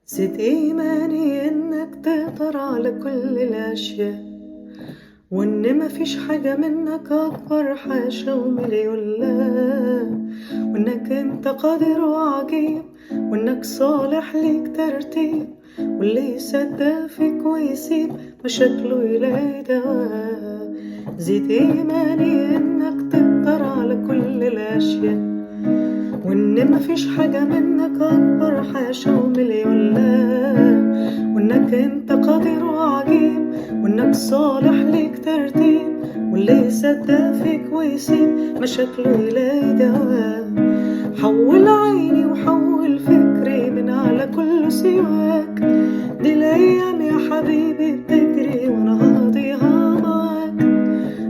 زيد إيماني إنك تقدر على كل الأشياء، وإن مفيش حاجة منك أكبر، حاشا ومليون لا، وإنك أنت قادر وعجيب، وإنك صالح ليك ترتيب، واللي يصدق فيك ويسيب مشاكله يلاقي دواء. زيد إيماني إنك تقدر على كل الأشياء، وإن مفيش حاجة منك أكبر، حاشا ومليون لا، وإنك أنت قادر وعجيب، وإنك صالح ليك ترتيب، واللي يصدق فيك ويسيب مشاكله يلاقي دواء. حول عيني وحول فكري من على كل سواك، دي الأيام يا حبيبي بتجري وأنا هقضيها معاك.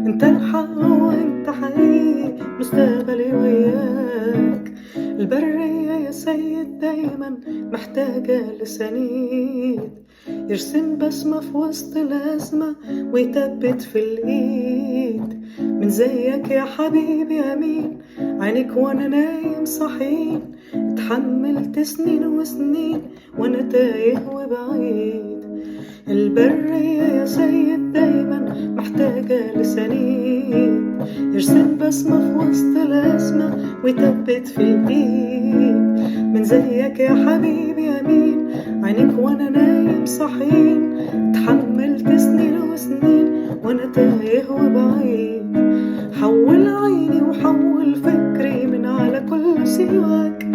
انت الحق وانت حقيقي، مستقبلي وياك. البرية يا سيد دايما محتاجة لسنيد، يرسم بسمة في وسط الأزمة ويثبت في الإيد. من زيك يا حبيبي أمين، عينك وأنا نايم صحين، اتحملت سنين وسنين وأنا تايه وبعيد. البرية يا سيد دايما محتاجة لسنين، يرسم بسمة في وسط الأزمة ويثبت في الإيد. من زيك يا حبيبي أمين، عينك وأنا نايم صحين، اتحملت سنين وسنين وأنا تايه وبعيد. حول عيني وحول فكري من على كل سواك،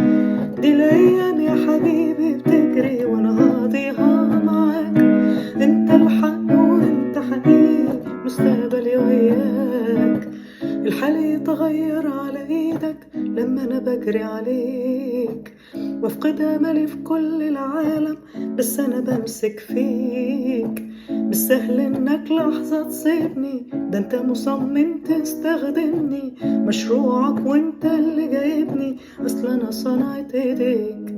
دي الأيام يا حبيبي بتجري وأنا هقضيها معاك. انت الحق وانت حقيقي، مستقبلي وياك. الحال يتغير على ايدك لما انا بجري عليك، وافقد املي في كل العالم بس انا بمسك فيك. مش سهل انك لحظة تسيبني، ده انت مصمم تستخدمني، مشروعك وانت اللي جايبني، اصل انا صنعت ايديك.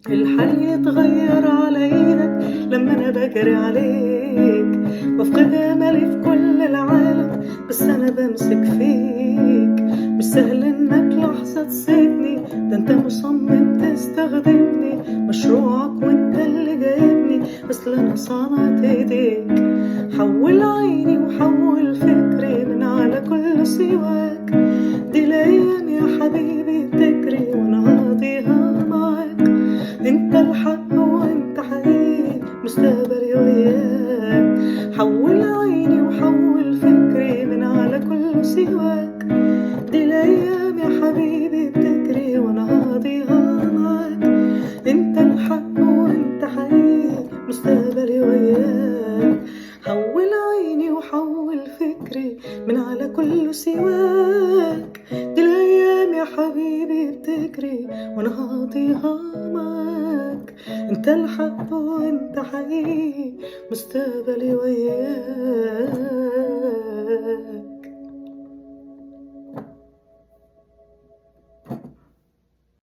الحال يتغير على ايدك لما انا بجري عليك، بفقد املي في كل العالم بس انا بمسك فيك. مش سهل انك لحظة تسيبني، ده انت مصمم تستخدمني، مشروعك وانت اللي جايبني، اصل انا صنعت ايديك. حول عيني وحول فكري من على كل سواك، دي الايام يا حبيبي بتجري وانا هقضيها معاك. انت الحق وانت حقيقي، مستقبلي وياك. حول عيني وحول فكري من على كل سواك، دي الايام يا حبيبي بتجري وانا هقضيها معاك. انت الحق وانت حقيقي، مستقبلي وياك. حول عيني وحول فكري من على كل سواك، دي الايام يا حبيبي بتجري وانا هقضيها معاك. انت الحق وانت حقيقي، مستقبلي وياك.